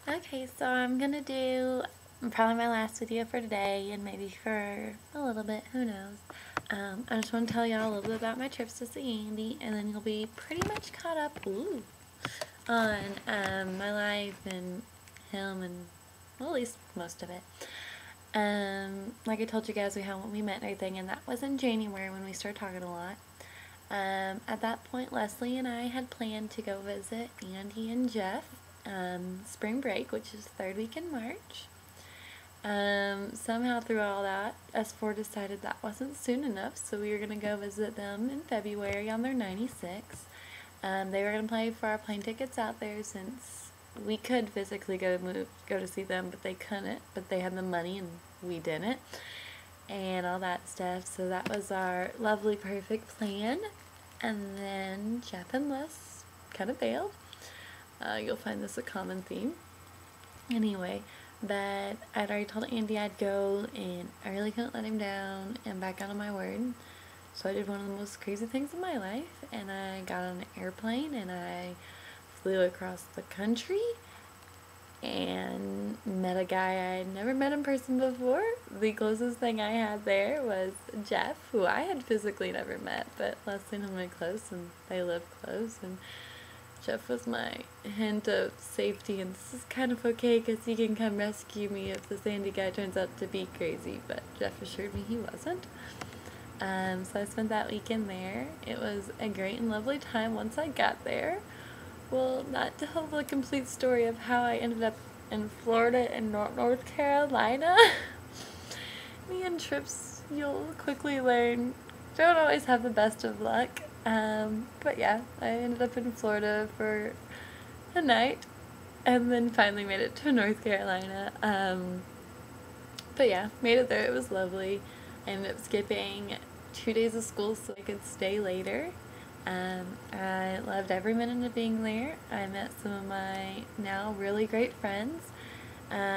Okay, so I'm gonna do probably my last video for today and maybe for a little bit, who knows. I just want to tell y'all a little bit about my trips to see Andy, and then you'll be pretty much caught up on my life and him and, well, at least most of it. Like I told you guys, we met and everything, and that was in January when we started talking a lot. At that point, Leslie and I had planned to go visit Andy and Jeff spring break, which is the third week in March. Somehow through all that, us four decided that wasn't soon enough, so we were going to go visit them in February on their 96. They were going to pay for our plane tickets out there since we could physically go to see them, but they couldn't. But they had the money and we didn't, and all that stuff. So that was our lovely, perfect plan. And then Jeff and Les kind of bailed. You'll find this a common theme. Anyway, but I'd already told Andy I'd go, and I really couldn't let him down and back out on my word. So I did one of the most crazy things in my life, and I got on an airplane and I flew across the country and met a guy I had never met in person before. The closest thing I had there was Jeff, who I had physically never met, but Leslie and him were close and they lived close, and Jeff was my hint of safety, and this is kind of okay because he can come rescue me if the Sandy guy turns out to be crazy, but Jeff assured me he wasn't. So I spent that weekend there. It was a great and lovely time once I got there. Well, not to tell the complete story of how I ended up in Florida and North Carolina. Me and trips, you'll quickly learn, don't always have the best of luck. But yeah, I ended up in Florida for a night and then finally made it to North Carolina. But yeah, made it there. It was lovely. I ended up skipping 2 days of school so I could stay later. I loved every minute of being there. I met some of my now really great friends.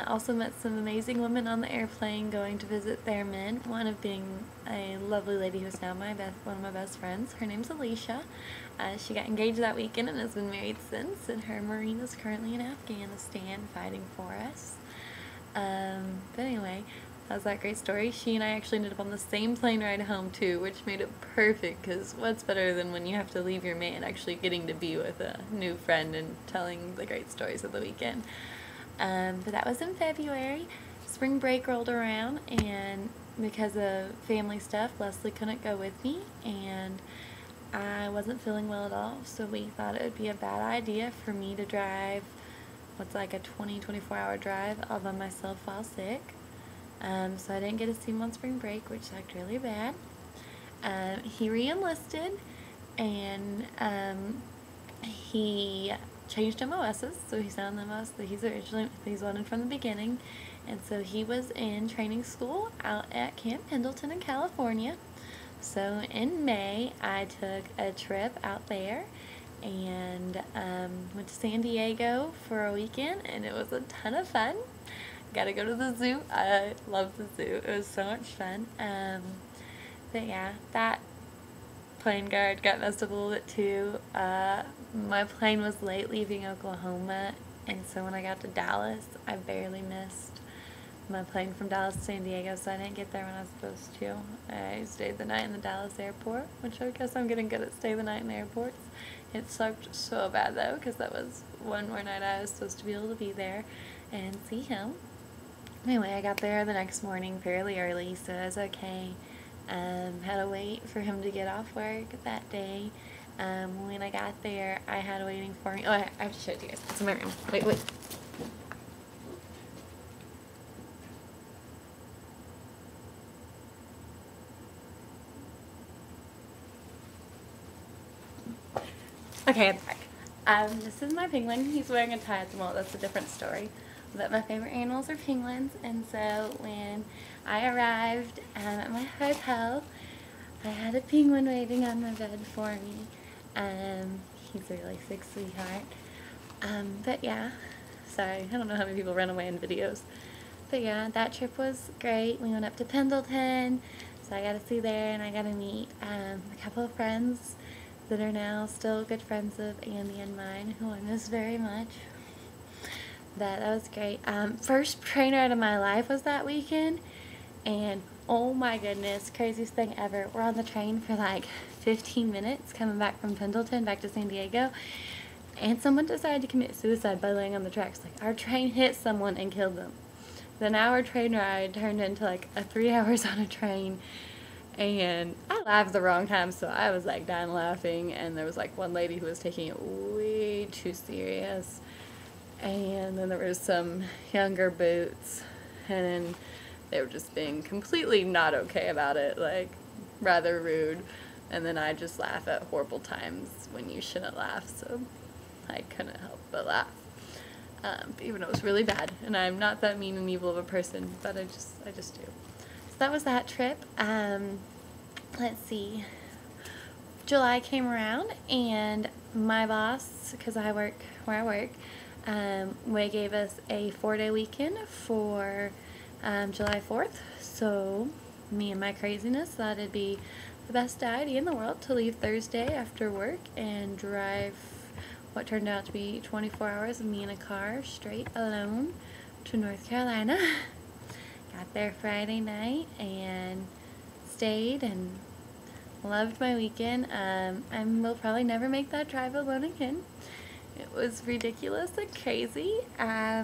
Also met some amazing women on the airplane going to visit their men. One of being a lovely lady who's now one of my best friends. Her name's Alicia. She got engaged that weekend and has been married since. And her Marine is currently in Afghanistan fighting for us. But anyway, that was that great story. She and I actually ended up on the same plane ride home too, which made it perfect, because what's better than when you have to leave your man actually getting to be with a new friend and telling the great stories of the weekend. But that was in February. Spring break rolled around, and because of family stuff, Leslie couldn't go with me, and I wasn't feeling well at all, so we thought it would be a bad idea for me to drive what's like a 24-hour drive all by myself while sick. So I didn't get to see him on spring break, which sucked really bad. He re-enlisted, and he changed MOSs, so he's not on the MOS that he's wanted from the beginning. And so he was in training school out at Camp Pendleton in California. So in May, I took a trip out there and went to San Diego for a weekend, and it was a ton of fun. Got to go to the zoo. I love the zoo. It was so much fun. But yeah, that plane guard got messed up a little bit too. My plane was late leaving Oklahoma, and so when I got to Dallas, I barely missed my plane from Dallas to San Diego, so I didn't get there when I was supposed to. I stayed the night in the Dallas airport, which I guess I'm getting good at staying the night in airports. It sucked so bad though, because that was one more night I was supposed to be able to be there and see him. Anyway, I got there the next morning fairly early, so it was okay. Had to wait for him to get off work that day. When I got there, I had waiting for me. Oh, I have to show it to you guys. It's in my room. Wait. Okay, I'm back. This is my penguin. He's wearing a tie at the moment. That's a different story. But my favorite animals are penguins, and so when I arrived at my hotel, I had a penguin waiting on my bed for me. He's a really sick sweetheart. But yeah, sorry, I don't know how many people run away in videos. But yeah, that trip was great. We went up to Pendleton, so I got to see there, and I got to meet a couple of friends that are now still good friends of Andy and mine, who I miss very much. That was great. First train ride of my life was that weekend, and oh my goodness, craziest thing ever. We're on the train for like 15 minutes coming back from Pendleton back to San Diego, and someone decided to commit suicide by laying on the tracks. Like, our train hit someone and killed them. Then our train ride turned into like 3 hours on a train, and I laughed the wrong time, so I was like dying laughing, and there was like one lady who was taking it way too serious, and then there was some younger boots, and then they were just being completely not okay about it, like rather rude, and then I just laugh at horrible times when you shouldn't laugh, so I couldn't help but laugh. Even though it was really bad, and I'm not that mean and evil of a person, but I just do. So that was that trip. Let's see. July came around, and my boss, because I work where I work, we gave us a 4-day weekend for July 4th. So me and my craziness thought it'd be the best idea in the world to leave Thursday after work and drive what turned out to be 24 hours of me in a car straight alone to North Carolina. Got there Friday night and stayed and loved my weekend. I will probably never make that drive alone again. It was ridiculous and crazy. I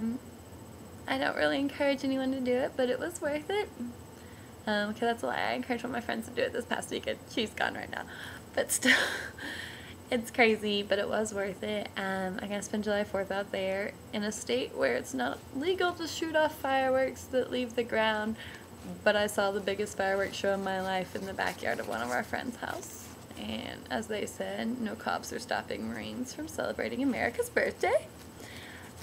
don't really encourage anyone to do it, but it was worth it. Okay, that's a lie. I encouraged one of my friends to do it this past weekend. She's gone right now. But still, it's crazy, but it was worth it. I got to spend July 4th out there in a state where it's not legal to shoot off fireworks that leave the ground, but I saw the biggest fireworks show in my life in the backyard of one of our friends' house. And as they said, no cops are stopping Marines from celebrating America's birthday.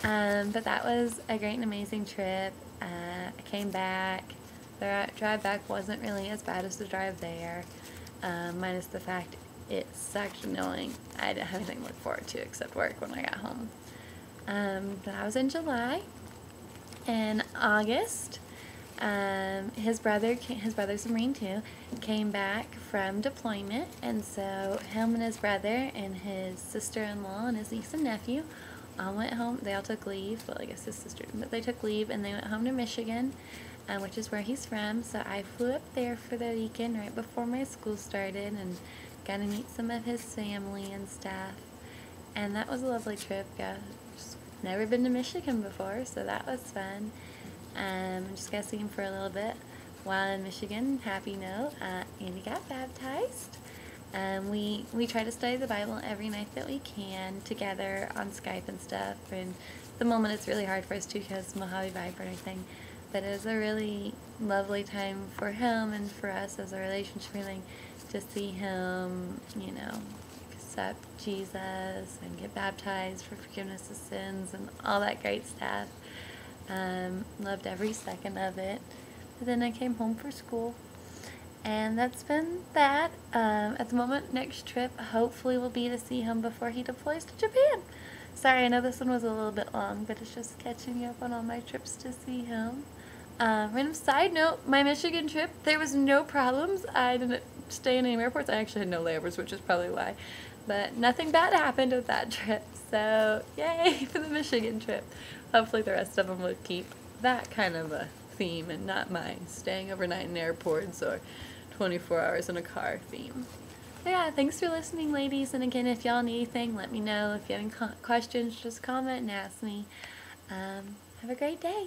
But that was a great and amazing trip. I came back. The drive back wasn't really as bad as the drive there, minus the fact it sucked knowing I didn't have anything to look forward to except work when I got home. But I was in July. In August, his brother's a Marine too, came back from deployment, and so him and his brother and his sister-in-law and his niece and nephew all went home. They all took leave, well, I guess his sister, but they took leave and they went home to Michigan, which is where he's from. So I flew up there for the weekend right before my school started and got to meet some of his family and stuff, and that was a lovely trip. Just never been to Michigan before, so that was fun. Just got to see him for a little bit while in Michigan. Happy note, Andy got baptized. We try to study the Bible every night that we can together on Skype and stuff, and at the moment it's really hard for us too because Mojave Vibe and everything, but it was a really lovely time for him and for us as a relationship feeling to see him, you know, accept Jesus and get baptized for forgiveness of sins and all that great stuff. Loved every second of it. But then I came home for school, and that's been that. At the moment, next trip hopefully will be to see him before he deploys to Japan. Sorry, I know this one was a little bit long, but it's just catching up on all my trips to see him. Random side note, my Michigan trip, there was no problems. I didn't stay in any airports. I actually had no layovers, which is probably why. But nothing bad happened with that trip. So, yay for the Michigan trip. Hopefully the rest of them will keep that kind of a theme and not my staying overnight in airports or 24 hours in a car theme. But yeah, thanks for listening, ladies. And again, if y'all need anything, let me know. If you have any questions, just comment and ask me. Have a great day.